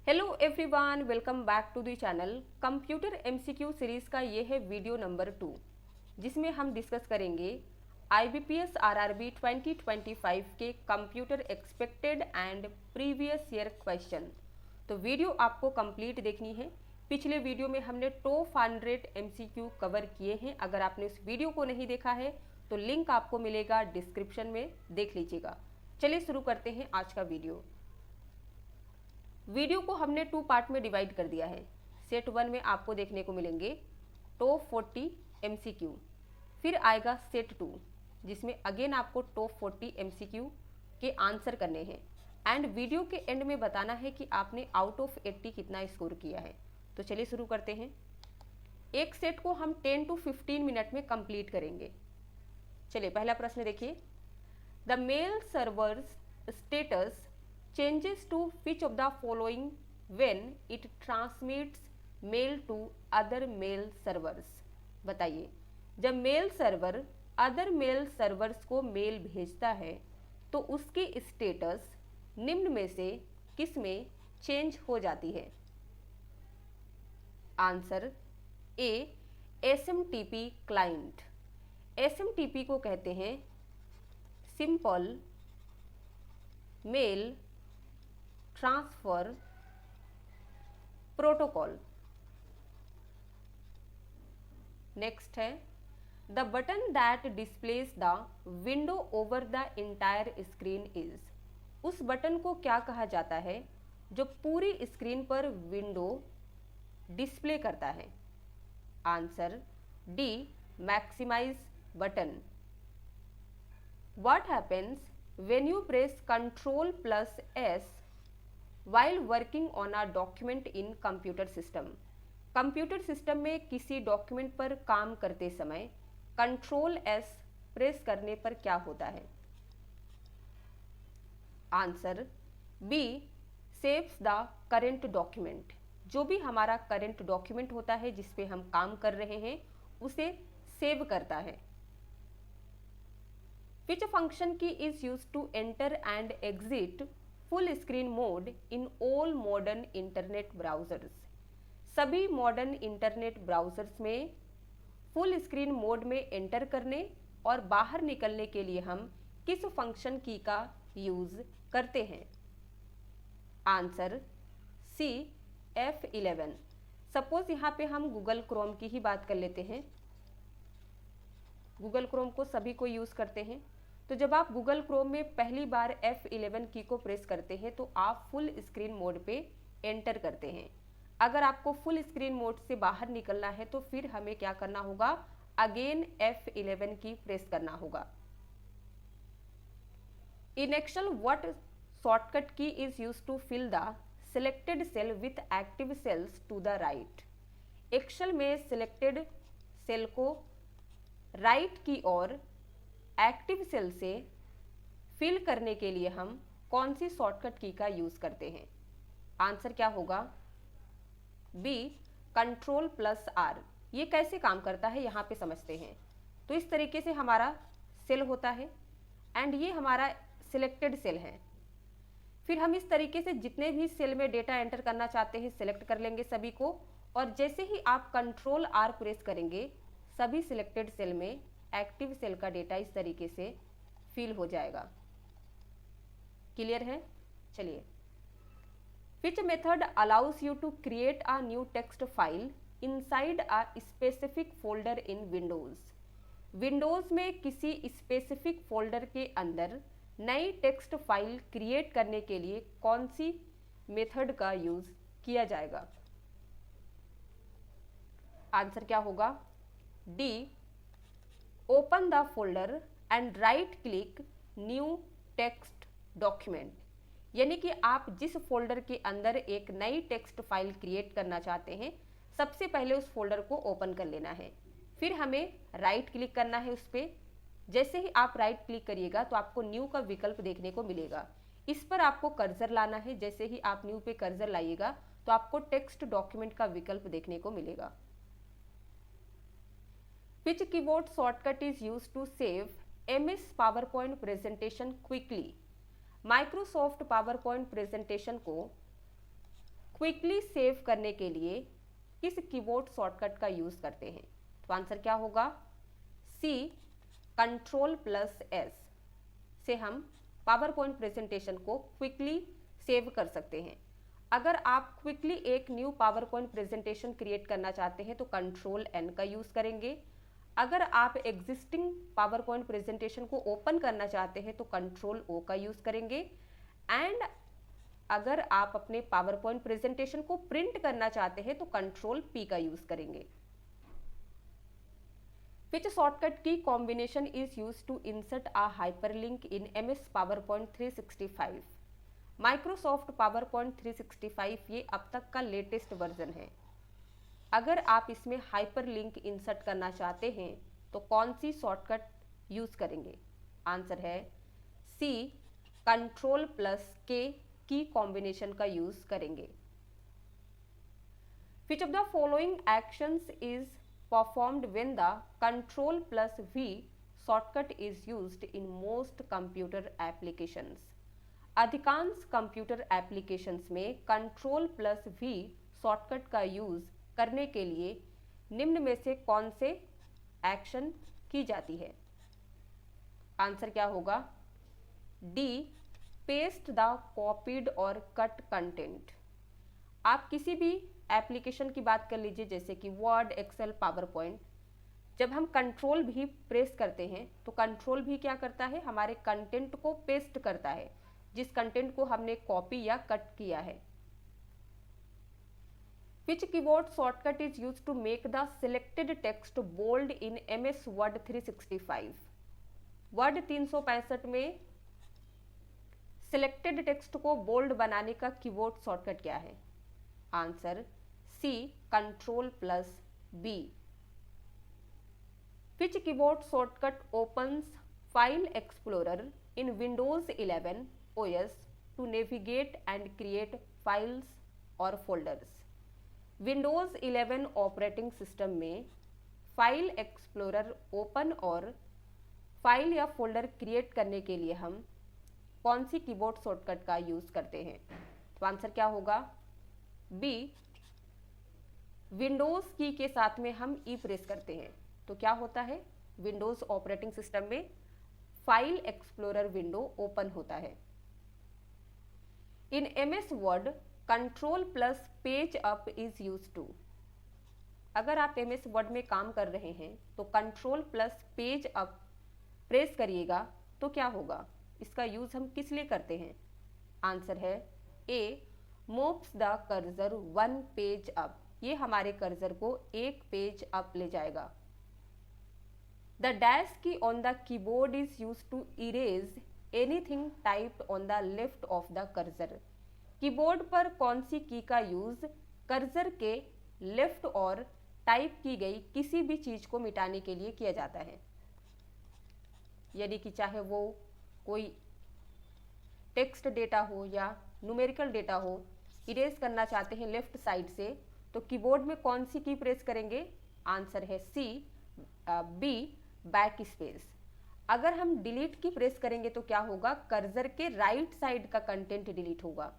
Hello everyone, welcome back to the channel. Computer MCQ series का ये है video number 2, जिसमें हम डिस्कस करेंगे IBPS RRB 2025 के computer expected and previous year question. तो वीडियो आपको कंप्लीट देखनी है। पिछले वीडियो में हमने टॉप 100 MCQ कवर किए हैं। अगर आपने उस वीडियो को नहीं देखा है तो लिंक आपको मिलेगा डिस्क्रिप्शन में, देख लीजिएगा। चलिए शुरू करते हैं आज का वीडियो को हमने 2 पार्ट में डिवाइड कर दिया है। सेट 1 में आपको देखने को मिलेंगे टॉप 40 MCQ, फिर आएगा सेट 2 जिसमें अगेन आपको टॉप 40 MCQ के आंसर करने हैं एंड वीडियो के एंड में बताना है कि आपने आउट ऑफ 80 कितना स्कोर किया है। तो चलिए शुरू करते हैं। एक सेट को हम 10 to 15 मिनट में कंप्लीट करेंगे। चलिए पहला प्रश्न देखिए। The mail servers status changes to which of the following when it transmits mail to other mail servers। बताइए, जब mail server other mail servers को मेल भेजता है तो उसकी स्टेटस निम्न में से किस में चेंज हो जाती है? Answer a, SMTP client. SMTP को कहते हैं simple mail transfer protocol. Next है the button that displaces the window over the entire screen is. उस बटन को क्या कहा जाता है जो पूरी स्क्रीन पर विंडो डिस्प्ले करता है? Answer D, maximize button. What happens when you press Ctrl+S while working on a document in computer system। Computer system में किसी डॉक्यूमेंट पर काम करते समय Ctrl+S प्रेस करने पर क्या होता है? Answer B, saves the current document. जो भी हमारा करेंट डॉक्यूमेंट होता है जिस पे हम काम कर रहे हैं उसे सेव करता है। Which function key is used to enter and exit full screen mode in all modern internet browsers. सभी मॉडर्न इंटरनेट ब्राउजर्स में फुल स्क्रीन मोड में एंटर करने और बाहर निकलने के लिए हम किस फंक्शन की का यूज करते हैं? आंसर सी, F11। सपोज यहाँ पे हम गूगल क्रोम की ही बात कर लेते हैं। गूगल क्रोम को सभी को यूज करते हैं। तो जब आप गूगल क्रोम में पहली बार F11 की को प्रेस करते हैं तो आप फुल स्क्रीन मोड पे एंटर करते हैं। अगर आपको फुल स्क्रीन मोड से बाहर निकलना है तो फिर हमें क्या करना होगा? अगेन F11 की प्रेस करना होगा। In Excel what shortcut key is used to fill the selected cell with active cells to the right. Excel में सिलेक्टेड सेल को राइट की ओर एक्टिव सेल से फिल करने के लिए हम कौन सी शॉर्टकट की का यूज करते हैं? आंसर क्या होगा? B, Ctrl+R। ये कैसे काम करता है यहाँ पे समझते हैं। तो इस तरीके से हमारा सेल होता है एंड ये हमारा सिलेक्टेड सेल है। फिर हम इस तरीके से जितने भी सेल में डेटा एंटर करना चाहते हैं सिलेक्ट कर लेंगे सभी को, और जैसे ही आप Ctrl+R प्रेस करेंगे सभी सिलेक्टेड सेल में एक्टिव सेल का डेटा इस तरीके से फिल हो जाएगा। क्लियर है? चलिए, which method allows you to create a new text file inside a specific folder in Windows. Windows में किसी स्पेसिफिक फोल्डर के अंदर नई टेक्स्ट फाइल क्रिएट करने के लिए कौन सी मेथड का यूज किया जाएगा? आंसर क्या होगा? D, open the folder and right click new text document. यानी कि आप जिस फोल्डर के अंदर एक नई टेक्स्ट फाइल क्रिएट करना चाहते हैं सबसे पहले उस फोल्डर को ओपन कर लेना है, फिर हमें राइट क्लिक करना है उस पर। जैसे ही आप राइट क्लिक करिएगा तो आपको न्यू का विकल्प देखने को मिलेगा। इस पर आपको कर्सर लाना है। जैसे ही आप न्यू पे कर्सर लाइएगा तो आपको टेक्स्ट डॉक्यूमेंट का विकल्प देखने को मिलेगा। Which keyboard shortcut is used to save MS PowerPoint presentation quickly? Microsoft power point presentation को क्विकली सेव करने के लिए किस कीबोर्ड शॉर्टकट का यूज करते हैं? तो आंसर क्या होगा? सी, Ctrl+S से हम पावर पॉइंट प्रेजेंटेशन को क्विकली सेव कर सकते हैं। अगर आप क्विकली एक new power point presentation create करना चाहते हैं तो Ctrl+N का यूज करेंगे। अगर आप एग्जिस्टिंग पावर पॉइंट प्रेजेंटेशन को ओपन करना चाहते हैं तो Ctrl+O का यूज करेंगे। एंड अगर आप अपने पावर पॉइंट प्रेजेंटेशन को प्रिंट करना चाहते हैं तो Ctrl+P का यूज करेंगे। Which shortcut key combination is used to insert a hyperlink in MS PowerPoint 365? Microsoft PowerPoint 365 ये अब तक का लेटेस्ट वर्जन है। अगर आप इसमें हाइपरलिंक इंसर्ट करना चाहते हैं तो कौन सी शॉर्टकट यूज करेंगे? आंसर है सी, Ctrl+K की कॉम्बिनेशन का यूज करेंगे। Which of the following actions is performed when the Ctrl+V shortcut is used in most computer applications? अधिकांश कंप्यूटर एप्लीकेशंस में Ctrl+V शॉर्टकट का यूज करने के लिए निम्न में से कौन से एक्शन की जाती है? आंसर क्या होगा? डी, पेस्ट द कॉपीड और कट कंटेंट। आप किसी भी एप्लीकेशन की बात कर लीजिए जैसे कि वर्ड, एक्सेल, पावर पॉइंट, जब हम कंट्रोल भी प्रेस करते हैं तो कंट्रोल भी क्या करता है? हमारे कंटेंट को पेस्ट करता है, जिस कंटेंट को हमने कॉपी या कट किया है। Which keyboard shortcut is used to make the selected text bold in MS Word 365? Word 365 में सिलेक्टेड टेक्स्ट को बोल्ड बनाने का कीबोर्ड शॉर्टकट क्या है? Answer C, Ctrl+B। Which keyboard shortcut opens File Explorer in Windows 11 OS to navigate and create files or folders? Windows 11 operating system में file explorer open और file या folder create करने के लिए हम कौन सी कीबोर्ड शॉर्टकट का यूज करते हैं? तो आंसर क्या होगा? बी, विंडोज की के साथ में हम ई प्रेस करते हैं तो क्या होता है? विंडोज ऑपरेटिंग सिस्टम में फाइल एक्सप्लोरर विंडो ओपन होता है। इन MS वर्ड Ctrl+पेज अप इज यूज टू। अगर आप MS वर्ड में काम कर रहे हैं तो Ctrl+पेज अप प्रेस करिएगा तो क्या होगा? इसका यूज हम किस लिए करते हैं? आंसर है a, moves the cursor 1 page up. ये हमारे कर्सर को एक पेज अप ले जाएगा। The dash key on the keyboard is use to erase anything typed on the left of the cursor. Keyboard पर कौन सी की का यूज कर्सर के लेफ्ट और टाइप की गई किसी भी चीज को मिटाने के लिए किया जाता है? यानी कि चाहे वो कोई टेक्स्ट डेटा हो या न्यूमेरिकल डेटा हो, इरेज करना चाहते हैं लेफ्ट साइड से तो कीबोर्ड में कौन सी की प्रेस करेंगे? आंसर है सी, बी, बैक स्पेस। अगर हम डिलीट की प्रेस करेंगे तो क्या होगा? कर्सर के राइट साइड का कंटेंट डिलीट होगा।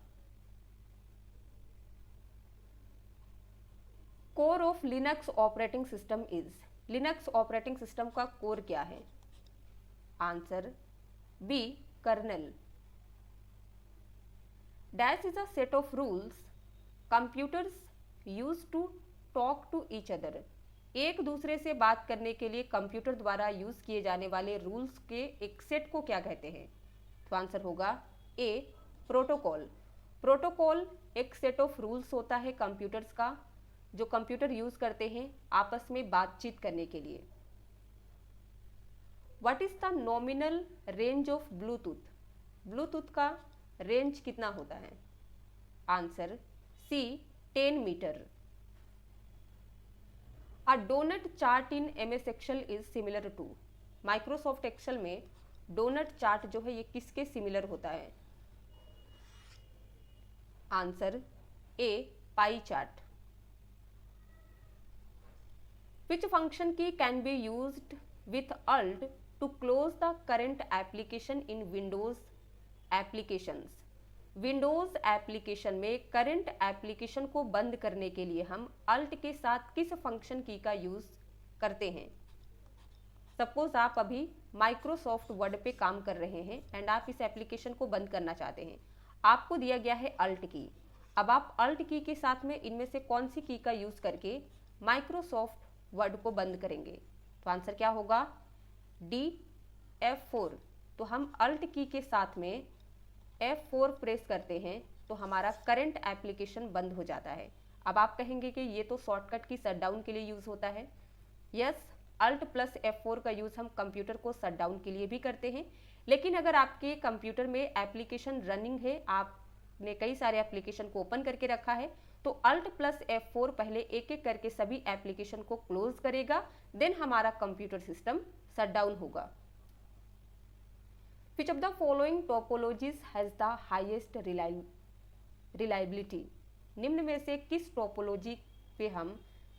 Core of Linux operating system is. Linux operating system का कोर क्या है? Answer B, kernel. Dash is a set of rules computers use to talk to each other. एक दूसरे से बात करने के लिए कंप्यूटर द्वारा यूज किए जाने वाले रूल्स के एक सेट को क्या कहते हैं? तो आंसर होगा ए, प्रोटोकॉल। प्रोटोकॉल एक सेट ऑफ रूल्स होता है कंप्यूटर्स का जो कंप्यूटर यूज करते हैं आपस में बातचीत करने के लिए। What is the nominal range of Bluetooth? Bluetooth का रेंज कितना होता है? Answer C, 10 metre. A donut chart in MS Excel is similar to. Microsoft Excel में डोनट चार्ट जो है ये किसके सिमिलर होता है? Answer A, pie chart. Which function key can be used with Alt to close the current application in Windows applications? Windows application में current application को बंद करने के लिए हम अल्ट के साथ किस फंक्शन की का यूज़ करते हैं? सपोज आप अभी माइक्रोसॉफ्ट वर्ड पे काम कर रहे हैं एंड आप इस एप्लीकेशन को बंद करना चाहते हैं। आपको दिया गया है अल्ट की। अब आप अल्ट की के साथ में इनमें से कौन सी की का यूज़ करके माइक्रोसॉफ्ट वर्ड को बंद करेंगे? तो आंसर क्या होगा? D F4। तो हम अल्ट की के साथ में F4 प्रेस करते हैं तो हमारा करंट एप्लीकेशन बंद हो जाता है। अब आप कहेंगे कि ये तो शॉर्टकट की शटडाउन के लिए यूज़ होता है। यस, अल्ट प्लस F4 का यूज़ हम कंप्यूटर को शटडाउन के लिए भी करते हैं, लेकिन अगर आपके कंप्यूटर में एप्लीकेशन रनिंग है, आपने कई सारे एप्लीकेशन को ओपन करके रखा है, तो अल्ट प्लस F4 पहले एक एक करके सभी एप्लीकेशन को क्लोज करेगा, देन हमारा कंप्यूटर सिस्टम शटडाउन होगा। Which of the following topologies has the highest reliability? निम्न में से किस टोपोलॉजी पे हम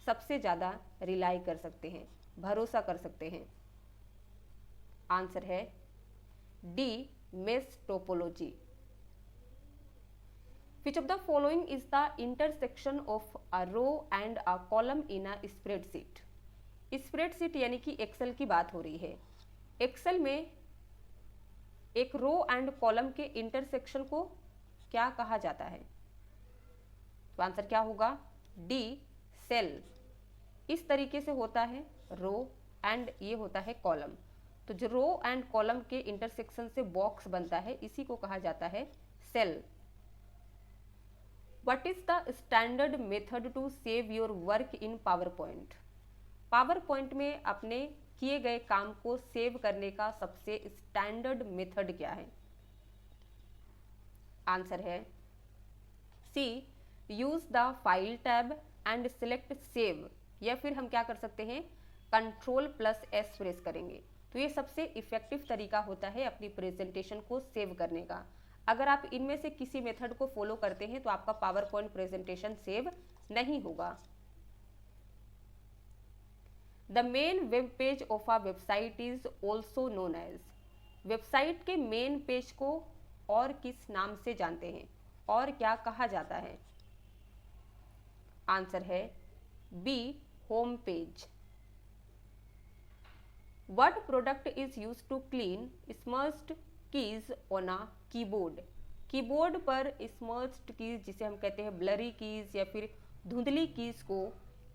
सबसे ज़्यादा रिलाई कर सकते हैं, भरोसा कर सकते हैं? आंसर है D mesh topology. Which of the following is the intersection of a row and a column in a spreadsheet? Spreadsheet यानी कि एक्सेल की बात हो रही है। एक्सेल में एक रो एंड कॉलम के इंटरसेक्शन को क्या कहा जाता है? तो आंसर क्या होगा? D cell. इस तरीके से होता है रो एंड ये होता है कॉलम। तो जो रो एंड कॉलम के इंटरसेक्शन से बॉक्स बनता है, इसी को कहा जाता है cell. What is the standard method to save your work in PowerPoint? PowerPoint में अपने किए गए काम को सेव करने का सबसे स्टैंडर्ड मेथड क्या है? आंसर है c, use the file tab and select save, या फिर हम क्या कर सकते हैं, कंट्रोल प्लस एस प्रेस करेंगे। तो ये सबसे इफेक्टिव तरीका होता है अपनी प्रेजेंटेशन को सेव करने का। अगर आप इनमें से किसी मेथड को फॉलो करते हैं तो आपका पावर पॉइंट प्रेजेंटेशन सेव नहीं होगा। The main web page of a website is also known as, website के मेन पेज को और किस नाम से जानते हैं और क्या कहा जाता है? आंसर है B, home page. What product is used to clean smudged keys on a keyboard? Keyboard पर स्मर्ज्ड कीज, जिसे हम कहते हैं ब्लरी कीज या फिर धुंधली कीज को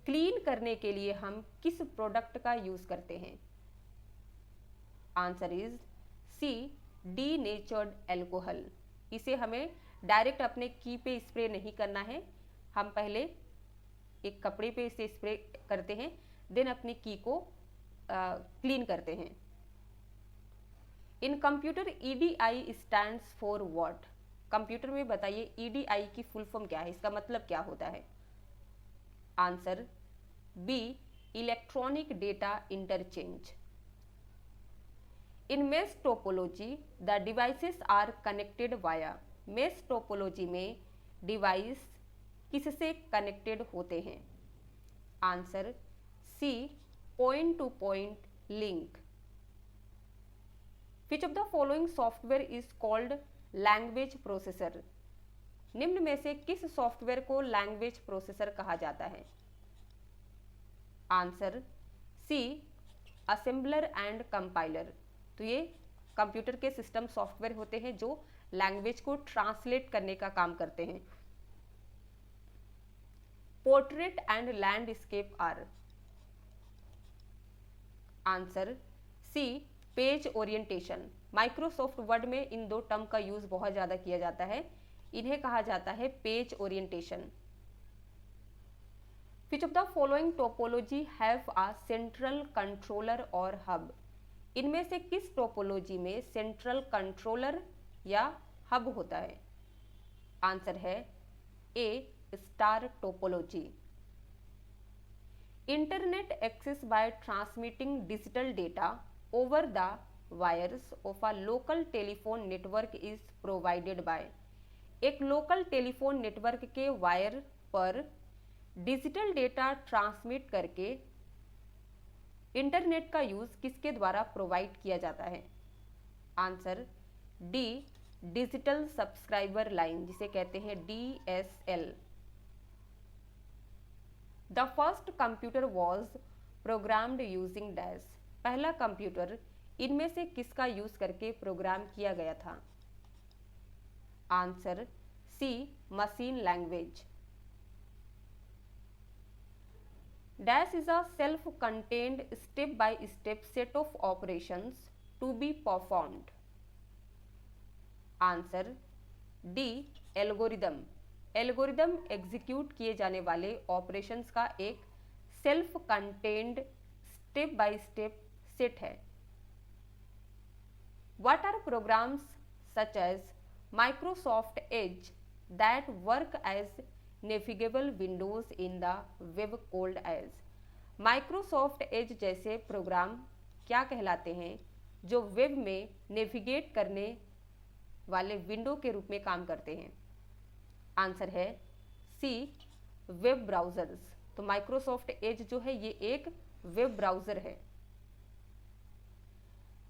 क्लीन करने के लिए हम किस प्रोडक्ट का यूज करते हैं? Answer is C, denatured alcohol. इसे हमें डायरेक्ट अपने की पे स्प्रे नहीं करना है, हम पहले एक कपड़े पे इसे स्प्रे करते हैं, देन अपनी की को क्लीन करते हैं। इन computer EDI stands for what? Computer में बताइए EDI की फुल फॉर्म क्या है, इसका मतलब क्या होता है? Answer B, electronic data interchange. In mesh topology the devices are connected via. Mesh topology में डिवाइस किससे कनेक्टेड होते हैं? Answer C, point to point link. Which of the following software is called language processor? निम्न में से किस software को language processor कहा जाता है? Answer C, assembler and compiler. तो ये कंप्यूटर के सिस्टम सॉफ्टवेयर होते हैं जो लैंग्वेज को ट्रांसलेट करने का काम करते हैं। Portrait and landscape are? Answer C, page orientation. Microsoft Word में इन दो टर्म का यूज बहुत ज्यादा किया जाता है, इन्हें कहा जाता है page orientation. Which of the following topology have a central controller और hub? इनमें से किस टोपोलॉजी में सेंट्रल कंट्रोलर या हब होता है? आंसर है A, star topology. Internet access by transmitting digital data over the wires of a local telephone network is provided by. एक लोकल टेलीफोन नेटवर्क के वायर पर डिजिटल डेटा ट्रांसमिट करके internet का use किसके द्वारा प्रोवाइड किया जाता है? Answer D, digital subscriber line, जिसे कहते हैं DSL। The first computer was programmed using dash. पहला कंप्यूटर इनमें से किसका यूज करके प्रोग्राम किया गया था? Answer C, machine language. Dash is a self-contained step-by-step set of operations to be performed. Answer D, algorithm. Algorithm execute किए जाने वाले ऑपरेशंस का एक self contained step by step set है। What are programs such as Microsoft Edge that work as navigable windows in the web called as? Microsoft Edge जैसे programme क्या कहलाते हैं जो वेब में नेविगेट करने वाले विंडो के रूप में काम करते हैं? आंसर है सी, वेब ब्राउजर्स। तो माइक्रोसॉफ्ट एज जो है ये एक वेब ब्राउजर है।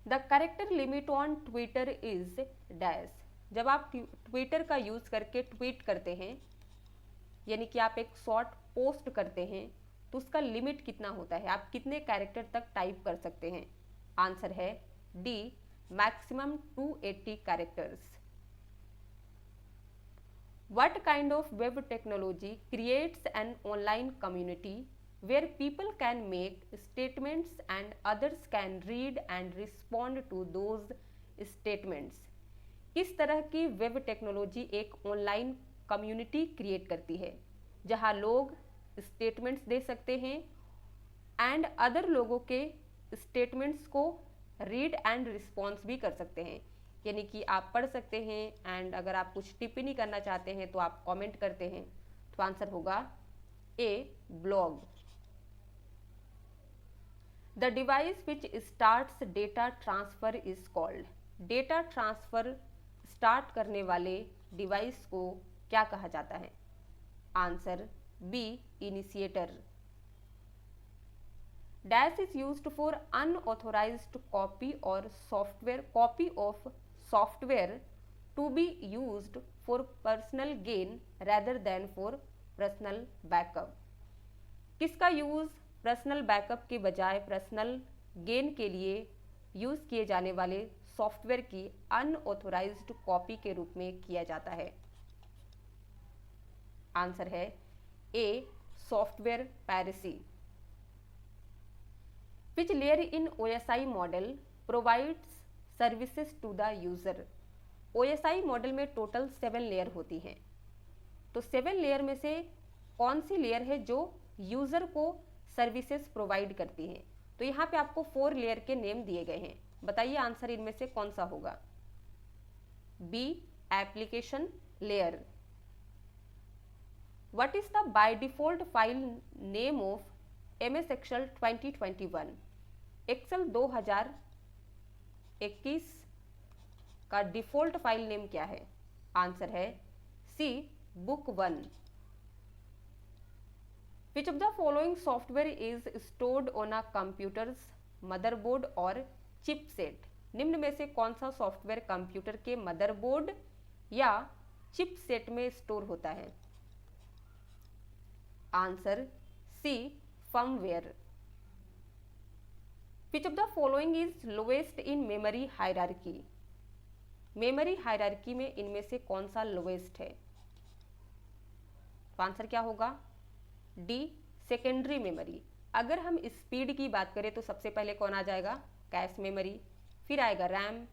The character limit on Twitter is dash. जब आप ट्विटर का यूज करके ट्वीट करते हैं, यानी कि आप एक शॉर्ट पोस्ट करते हैं, तो उसका लिमिट कितना होता है? आप कितने कैरेक्टर तक टाइप कर सकते हैं? आंसर है D, maximum 280 characters. What kind of web technology creates an online community where people can make statements and others can read and respond to those statements? किस तरह की वेब टेक्नोलॉजी एक online community create करती है जहां लोग statements दे सकते हैं एंड अदर लोगों के स्टेटमेंट्स को रीड एंड रिस्पॉन्स भी कर सकते हैं, यानी कि आप पढ़ सकते हैं एंड अगर आप कुछ टिप्पणी करना चाहते हैं तो आप कमेंट करते हैं। तो आंसर होगा A, blog. The device which starts data transfer is called. Data transfer start करने वाले डिवाइस को क्या कहा जाता है? Answer B, initiator. Dash is used for unauthorised copy और software to be used for personal gain rather than for personal backup. किसका use personal backup के बजाय पर्सनल गेन के लिए यूज किए जाने वाले सॉफ्टवेयर की अनऑथोराइज्ड कॉपी के रूप में किया जाता है? आंसर है A, software piracy. Which layer in OSI model provides services to the user? OSI model में टोटल 7 लेयर होती हैं, तो 7 लेयर में से कौन सी लेयर है जो यूजर को सर्विसेज प्रोवाइड करती हैं? तो यहाँ पे आपको 4 लेयर के नेम दिए गए हैं, बताइए आंसर इनमें से कौन सा होगा? B, application layer. What is the by default file name of MS Excel 2021? Excel 2021 का डिफॉल्ट फाइल नेम क्या है? आंसर है C, book 1। Which of the following software is stored on a computer's motherboard और chipset? निम्न में से कौन सा सॉफ्टवेयर कंप्यूटर के मदरबोर्ड या चिपसेट में स्टोर होता है? Answer C, firmware. Which of the following is lowest in memory hierarchy? Memory hierarchy में इनमें से कौन सा लोवेस्ट है? तो आंसर क्या होगा? D, secondary memory. अगर हम स्पीड की बात करें तो सबसे पहले कौन आ जाएगा? कैश मेमोरी, फिर आएगा रैम,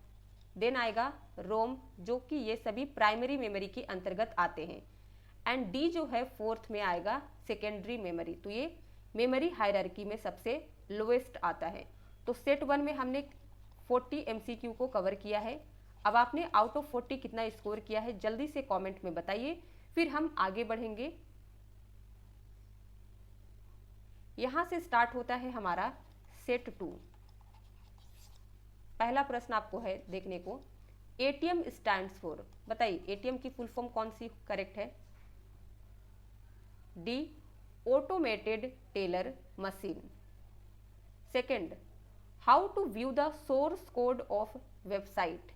देन आएगा रोम, जो कि ये सभी प्राइमरी मेमोरी के अंतर्गत आते हैं, एंड डी जो है फोर्थ में आएगा, सेकेंडरी मेमोरी। तो ये मेमोरी हायरार्की में सबसे लोवेस्ट आता है। तो सेट 1 में हमने 40 MCQ को कवर किया है। अब आपने आउट ऑफ 40 कितना स्कोर किया है जल्दी से कमेंट में बताइए, फिर हम आगे बढ़ेंगे। यहां से स्टार्ट होता है हमारा सेट 2। पहला प्रश्न आपको है देखने को, ATM स्टैंड्स फॉर, बताइए ATM की फुल फॉर्म कौन सी करेक्ट है? D, automated teller machine. Second, how to view the source code of website?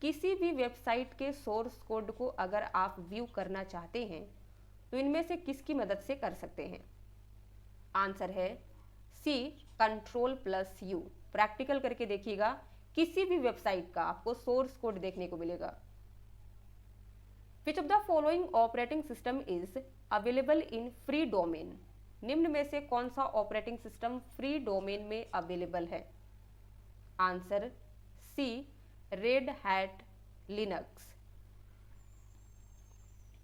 किसी भी वेबसाइट के सोर्स कोड को अगर आप व्यू करना चाहते हैं तो इनमें से किसकी मदद से कर सकते हैं? आंसर है सी, Ctrl+U। प्रैक्टिकल करके देखिएगा, किसी भी वेबसाइट का आपको सोर्स कोड देखने को मिलेगा। Which of the following operating system is available in free domain? निम्न में से कौन सा ऑपरेटिंग सिस्टम फ्री डोमेन में अवेलेबल है? Answer C, Red Hat Linux.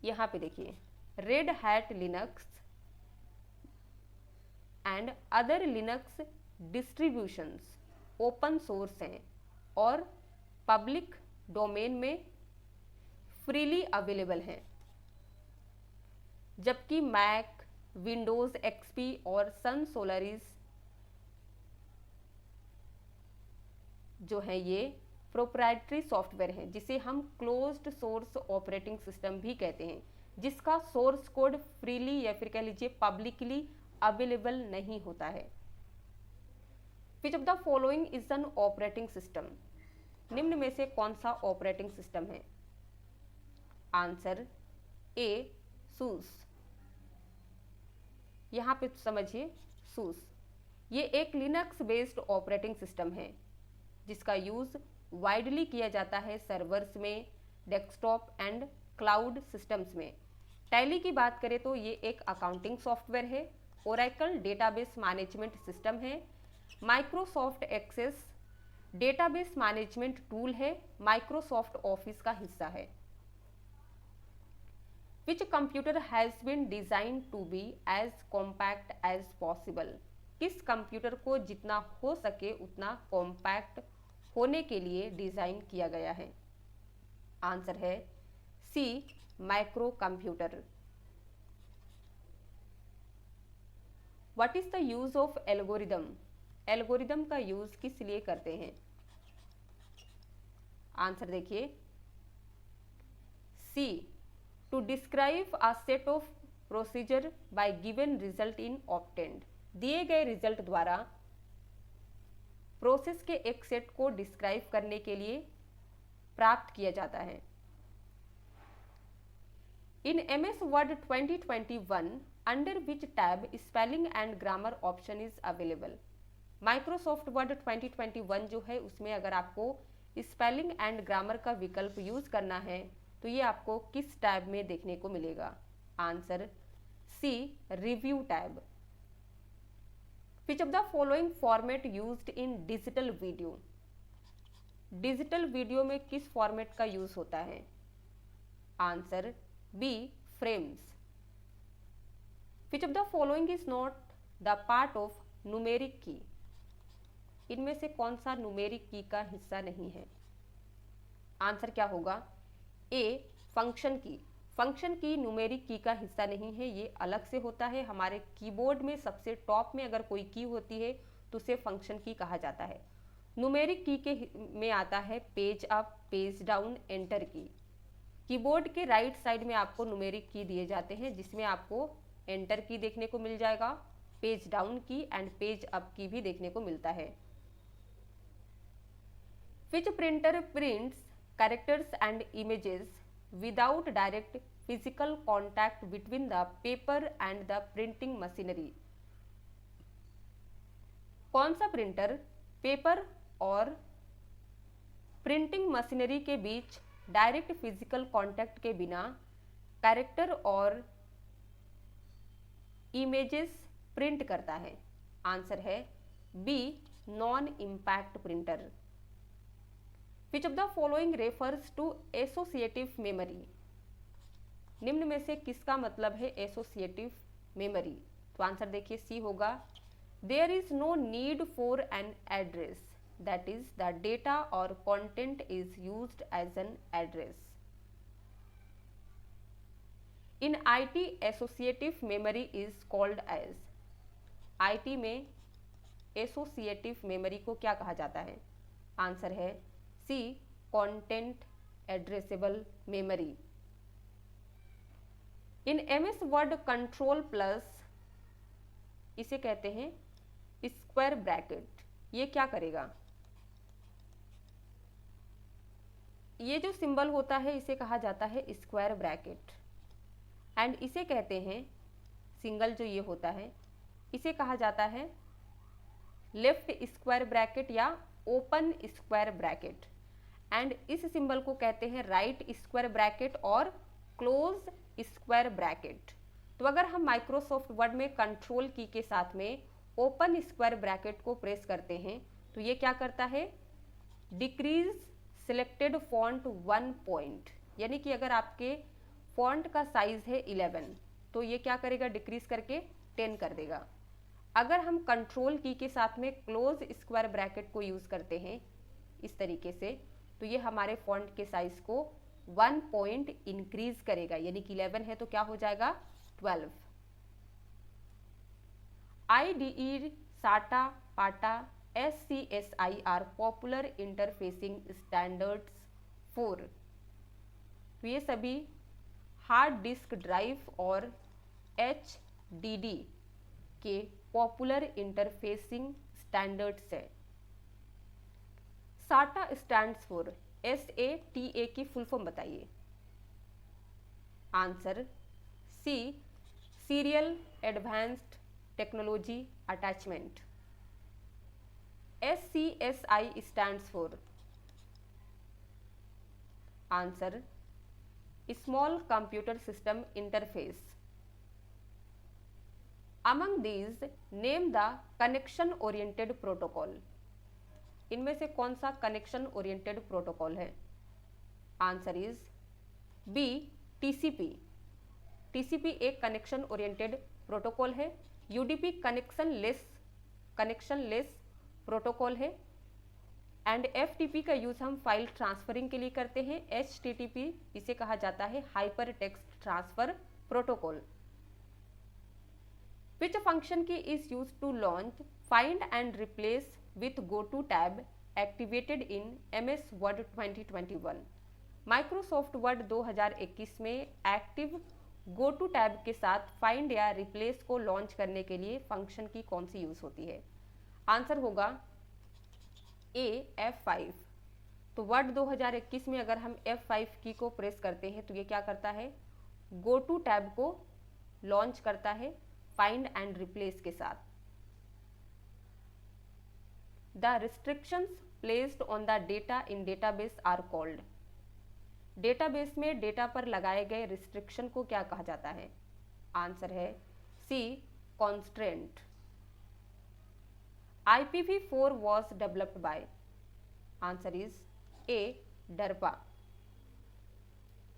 यहां पे देखिए, Red Hat Linux and other Linux distributions open source हैं और पब्लिक डोमेन में फ्रीली अवेलेबल हैं, जबकि मैक, विंडोज एक्सपी और सन सोलरिस जो है ये प्रोप्राइटरी सॉफ्टवेयर हैं, जिसे हम क्लोज्ड सोर्स ऑपरेटिंग सिस्टम भी कहते हैं, जिसका सोर्स कोड फ्रीली या फिर कह लीजिए पब्लिकली अवेलेबल नहीं होता है। विच of the following is an operating system? निम्न में से कौन सा ऑपरेटिंग सिस्टम है? आंसर ए, सूस। यहां पे समझिए, सूस ये एक लिनक्स बेस्ड ऑपरेटिंग सिस्टम है जिसका यूज वाइडली किया जाता है सर्वर्स में, डेस्कटॉप एंड क्लाउड सिस्टम्स में। टैली की बात करें तो ये एक अकाउंटिंग सॉफ्टवेयर है, ओरेकल डेटाबेस मैनेजमेंट सिस्टम है, Microsoft Access database management tool है, माइक्रोसॉफ्ट ऑफिस का हिस्सा है। Which computer has been designed to be as compact as possible? किस कंप्यूटर को जितना हो सके उतना कॉम्पैक्ट होने के लिए डिजाइन किया गया है? आंसर है C, micro computer. What is the use of algorithm? Algorithm का यूज किस लिए करते हैं? आंसर देखिए, C, to describe a set of procedure by given result in obtained. दिए गए रिजल्ट द्वारा प्रोसेस के एक सेट को डिस्क्राइब करने के लिए प्राप्त किया जाता है। In MS word 2021 under which tab spelling and grammar option is available? Microsoft word 2021 जो है उसमें अगर आपको स्पेलिंग एंड ग्रामर का विकल्प यूज करना है तो ये आपको किस टैब में देखने को मिलेगा? Answer C, review tab. Which of the following format used in digital video? Digital video में किस फॉर्मेट का यूज होता है? Answer B, frames. Which of the following is not the part of numeric key? इनमें से कौन सा numeric की का हिस्सा नहीं है? आंसर क्या होगा? ए, फंक्शन की। फंक्शन की न्यूमेरिक की का हिस्सा नहीं है, ये अलग से होता है। हमारे कीबोर्ड में सबसे टॉप में अगर कोई की होती है तो उसे फंक्शन की कहा जाता है। न्यूमेरिक की के में आता है page up, page down, enter की। कीबोर्ड के राइट साइड में आपको न्यूमेरिक की दिए जाते हैं, जिसमें आपको एंटर की देखने को मिल जाएगा, पेज डाउन की एंड पेज अप की भी देखने को मिलता है। विच printer prints characters and images without direct physical contact between the paper and the printing machinery? कौन सा प्रिंटर पेपर और प्रिंटिंग मशीनरी के बीच डायरेक्ट फिजिकल कॉन्टैक्ट के बिना कैरेक्टर और इमेजेस प्रिंट करता है? आंसर है B, non impact printer. Which of the following refers to associative memory? निम्न में से किसका मतलब है एसोसिएटिव मेमोरी? तो आंसर देखिए, सी होगा, there is no need for an address that is the data और content is used as an address. In IT associative memory is called as? IT में एसोसिएटिव मेमोरी को क्या कहा जाता है? आंसर है C, content addressable memory. In MS word Ctrl+ इसे कहते हैं स्क्वायर ब्रैकेट। ये क्या करेगा? ये जो सिंबल होता है इसे कहा जाता है स्क्वायर ब्रैकेट, एंड इसे कहते हैं, सिंगल जो ये होता है इसे कहा जाता है लेफ्ट स्क्वायर ब्रैकेट या ओपन स्क्वायर ब्रैकेट, एंड इस सिंबल को कहते हैं राइट स्क्वायर ब्रैकेट और क्लोज स्क्वायर ब्रैकेट। तो अगर हम माइक्रोसॉफ्ट वर्ड में कंट्रोल की के साथ में ओपन स्क्वायर ब्रैकेट को प्रेस करते हैं तो ये क्या करता है, डिक्रीज सिलेक्टेड फॉन्ट 1 पॉइंट, यानी कि अगर आपके फॉन्ट का साइज है 11 तो ये क्या करेगा, डिक्रीज करके 10 कर देगा। अगर हम कंट्रोल की के साथ में क्लोज स्क्वायर ब्रैकेट को यूज करते हैं इस तरीके से तो ये हमारे फॉन्ट के साइज को 1 पॉइंट इंक्रीज करेगा, यानी कि 11 है तो क्या हो जाएगा 12। IDE, SATA, PATA, SCSI are popular interfacing standards for, तो ये सभी हार्ड डिस्क ड्राइव और HDD के पॉपुलर इंटरफेसिंग स्टैंडर्ड्स है। SATA स्टैंड्स फॉर, SATA की फुल फॉर्म बताइए। Answer C, serial advanced technology attachment. SCSI stands for, answer small computer system interface. Among these, name the connection oriented protocol. इनमें से कौन सा connection oriented protocol है? Answer is B, TCP। TCP एक connection oriented protocol है। UDP connectionless protocol है, and FTP का use हम फाइल ट्रांसफरिंग के लिए करते हैं। HTTP इसे कहा जाता है hypertext transfer protocol. Which function key is used to launch find and replace with GoTo tab activated in MS Word 2021? Microsoft word 2021 में एक्टिव GoTo टैब के साथ फाइंड या रिप्लेस को लॉन्च करने के लिए फंक्शन की कौन सी यूज होती है? आंसर होगा ए, F5। तो वर्ड 2021 में अगर हम F5 की को प्रेस करते हैं तो ये क्या करता है, GoTo टैब को लॉन्च करता है फाइंड एंड रिप्लेस के साथ। The restrictions placed on the data in database are called, database में डेटा पर लगाए गए रिस्ट्रिक्शन को क्या कहा जाता है? आंसर है सी, constraint. IPv4 was developed by, answer is A, DARPA।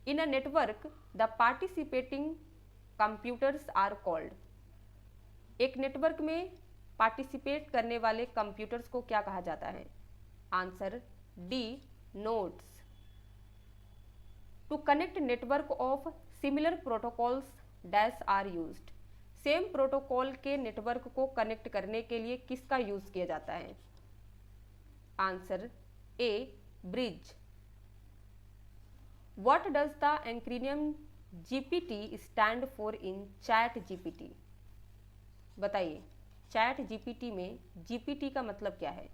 In a network, the participating computers are called, एक नेटवर्क में पार्टिसिपेट करने वाले कंप्यूटर्स को क्या कहा जाता है? Answer D, nodes. To connect network of similar protocols dash are used, same protocol के नेटवर्क को कनेक्ट करने के लिए किसका यूज किया जाता है? Answer A, bridge. What does the acronym GPT stand for in chat GPT? बताइए, चैट GPT में GPT का मतलब क्या है?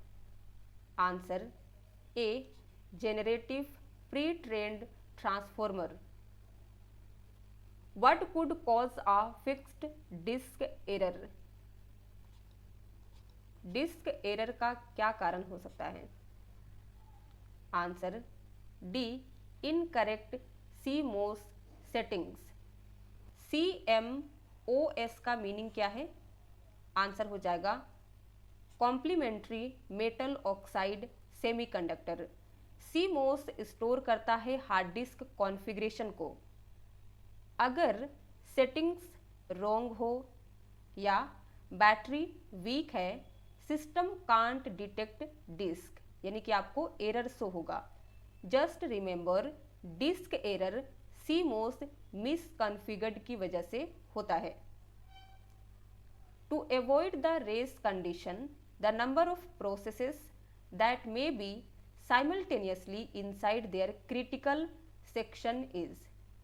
Answer A, generative pre trained transformer. What could cause a fixed disk error, disk error का क्या कारण हो सकता है? Answer D, incorrect CMOS settings. CMOS का मीनिंग क्या है? आंसर हो जाएगा complementary metal oxide semiconductor. CMOS store करता है हार्ड डिस्क कॉन्फ़िगरेशन को। अगर सेटिंग्स रॉन्ग हो या बैटरी वीक है, सिस्टम कांट डिटेक्ट डिस्क, यानी कि आपको एरर शो होगा। Just remember, disk error CMOS misconfigured की वजह से होता है। To avoid the race condition, the number of processes that may be simultaneously inside their critical section is,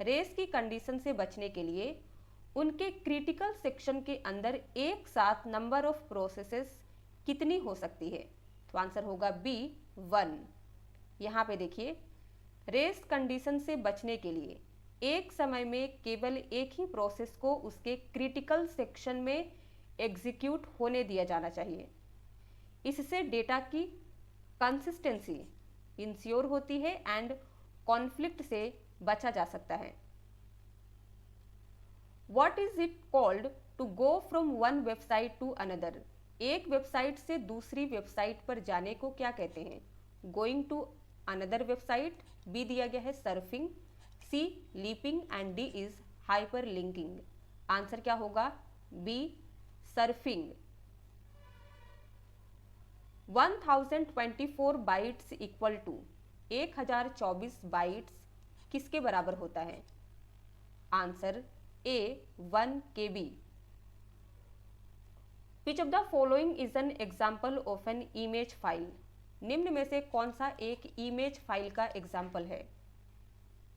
race की कंडीशन से बचने के लिए उनके क्रिटिकल सेक्शन के अंदर एक साथ नंबर ऑफ प्रोसेसेस कितनी हो सकती है? तो आंसर होगा बी, 1। यहाँ पे देखिए रेस कंडीशन से बचने के लिए एक समय में केवल एक ही प्रोसेस को उसके क्रिटिकल सेक्शन में एग्जीक्यूट होने दिया जाना चाहिए। इससे डेटा की कंसिस्टेंसी इंश्योर होती है एंड कॉन्फ्लिक्ट से बचा जा सकता है। What is it called to go from one website to another? एक वेबसाइट से दूसरी वेबसाइट पर जाने को क्या कहते हैं? Going to another website, B दिया गया है surfing, C leaping and D is hyperlinking. Answer क्या होगा? B surfing. 1024 bytes equal to 1024 bytes किसके बराबर होता है? Answer A 1 KB। Which of the following is an example of an image file? निम्न में से कौन सा एक इमेज फाइल का एग्जाम्पल है?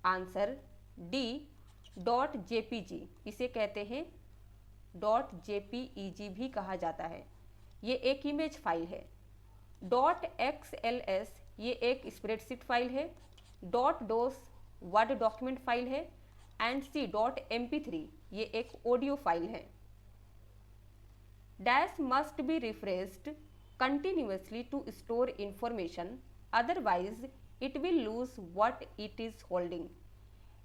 Answer D .jpg। इसे कहते हैं .jpeg भी कहा जाता है। ये एक इमेज फाइल है। .xls ये एक स्प्रेडशीट फाइल है। .dos वर्ड डॉक्यूमेंट फाइल है एंड C.mp3 ये एक ऑडियो फाइल है। Dash must be refreshed continuously to store information, otherwise it will lose what it is holding.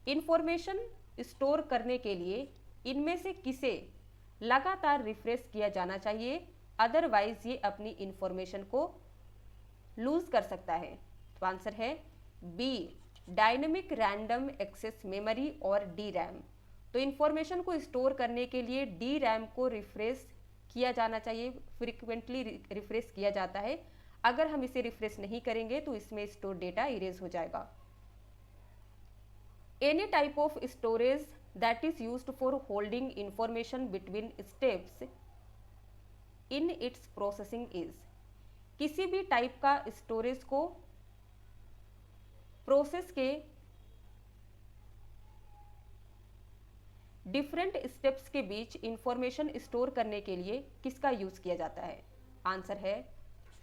Information store करने के लिए इनमें से किसे लगातार रिफ्रेश किया जाना चाहिए, अदरवाइज ये अपनी इंफॉर्मेशन को लूज कर सकता है। तो आंसर है B dynamic random access memory और डी रैम। तो इंफॉर्मेशन को स्टोर करने के लिए डी रैम को रिफ्रेश किया जाना चाहिए, फ्रिक्वेंटली रिफ्रेश किया जाता है। अगर हम इसे रिफ्रेश नहीं करेंगे तो इसमें स्टोर डेटा इरेज हो जाएगा। Any type of storage that is used for holding information between steps in its processing is. किसी भी टाइप का स्टोरेज को प्रोसेस के डिफरेंट स्टेप्स के बीच इंफॉर्मेशन स्टोर करने के लिए किसका यूज किया जाता है? आंसर है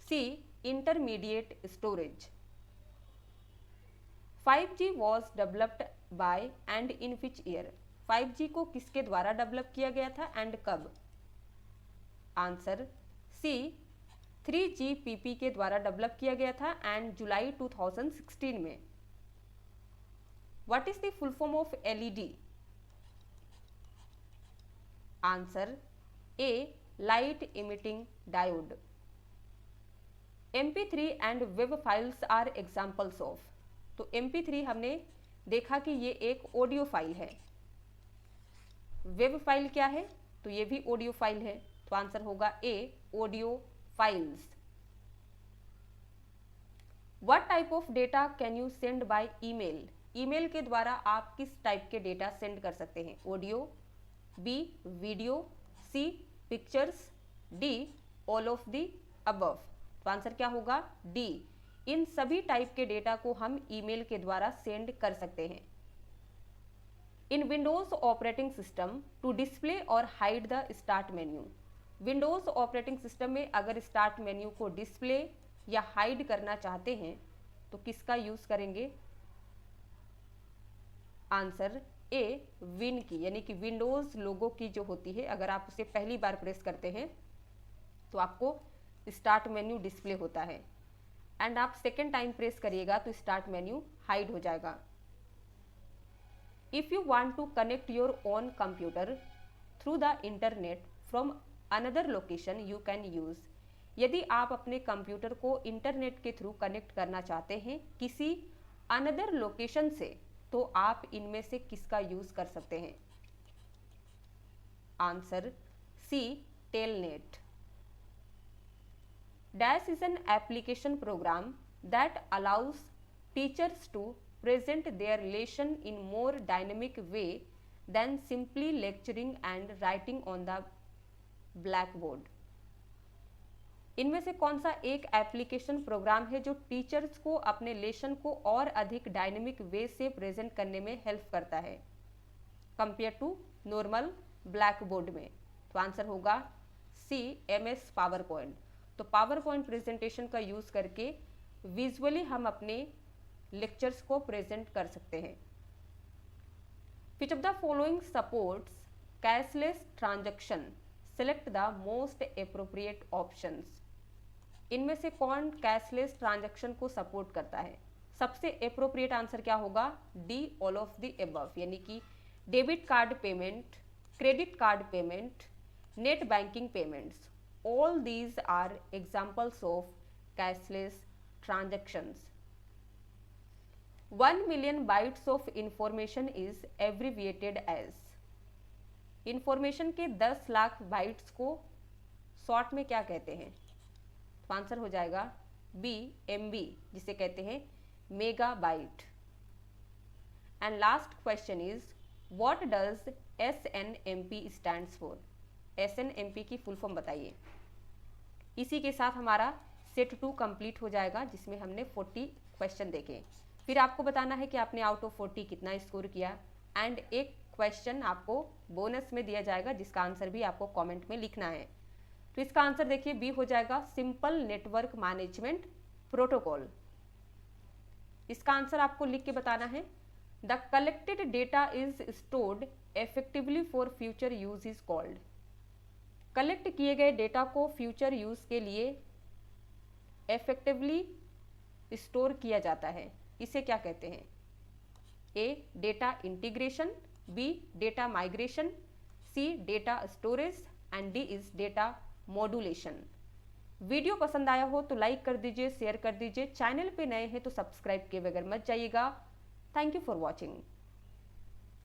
C intermediate storage. 5G was developed by and in which year. 5G को किसके द्वारा डेवलप किया गया था एंड कब? आंसर सी 3GPP के द्वारा डेवलप किया गया था एंड जुलाई 2016 में। What is the full form of LED? Answer A light emitting diode। MP3 and web files are examples of। तो MP3 हमने देखा कि ये एक ऑडियो फाइल है। वेब फाइल क्या है? तो ये भी ऑडियो फाइल है। तो आंसर होगा A audio files. What type of data can you send by email? Email के द्वारा आप किस टाइप के डेटा सेंड कर सकते हैं? Audio, B video, C pictures, D all of the above. तो आंसर क्या होगा? डी। इन सभी टाइप के डेटा को हम ईमेल के द्वारा सेंड कर सकते हैं। In Windows operating system to display और hide the start menu. Windows operating system में अगर स्टार्ट मेन्यू को डिस्प्ले या हाइड करना चाहते हैं तो किसका यूज करेंगे? आंसर ए विन की, यानी कि विंडोज लोगो की जो होती है, अगर आप उसे पहली बार प्रेस करते हैं तो आपको स्टार्ट मेन्यू डिस्प्ले होता है एंड आप सेकेंड टाइम प्रेस करिएगा तो स्टार्ट मेन्यू हाइड हो जाएगा। If you want to connect your own computer through the internet from another location you can use. यदि आप अपने कंप्यूटर को इंटरनेट के थ्रू कनेक्ट करना चाहते हैं किसी अनदर लोकेशन से, तो आप इनमें से किसका यूज कर सकते हैं? Answer C telnet. Dash is an application program that allows teachers to present their lesson in more dynamic way than simply lecturing and writing on the blackboard। इनमें से कौन सा एक एप्लीकेशन प्रोग्राम है जो टीचर्स को अपने लेसन को और अधिक डायनेमिक वे से प्रेजेंट करने में हेल्प करता है compare to normal blackboard में? तो आंसर होगा सी MS पावर पॉइंट। तो पावर पॉइंट प्रेजेंटेशन का यूज करके विजुअली हम अपने लेक्चर्स को प्रेजेंट कर सकते हैं। Which of the following supports cashless transaction, select the most appropriate options. इनमें से कौन कैशलेस ट्रांजैक्शन को सपोर्ट करता है? सबसे एप्रोप्रिएट आंसर क्या होगा? D, all of the above, यानी कि debit card payment, credit card payment, net banking payments, all these are examples of cashless transactions. 1 million bytes of information is abbreviated as, information के 10 lakh bytes को short में क्या कहते हैं? तो answer हो जाएगा बी, MB, जिसे कहते हैं mega bite. And last question is what does SNMP stands for? SNMP की फुल फॉर्म बताइए। इसी के साथ हमारा सेट 2 कंप्लीट हो जाएगा, जिसमें हमने 40 क्वेश्चन देखे। फिर आपको बताना है कि आपने आउट ऑफ 40 कितना स्कोर किया, एंड एक क्वेश्चन आपको बोनस में दिया जाएगा जिसका आंसर भी आपको कमेंट में लिखना है। तो इसका आंसर देखिए बी हो जाएगा, सिंपल नेटवर्क मैनेजमेंट प्रोटोकॉल। इसका आंसर आपको लिख के बताना है, the collected data is stored effectively for future use is called. Collect किए गए डेटा को फ्यूचर यूज के लिए इफेक्टिवली स्टोर किया जाता है, इसे क्या कहते हैं? A, data integration, B, data migration, C, data storage, and D is data modulation. Video पसंद आया हो तो लाइक कर दीजिए, शेयर कर दीजिए, चैनल पे नए हैं तो सब्सक्राइब किए बगैर मत जाइएगा। Thank you for watching.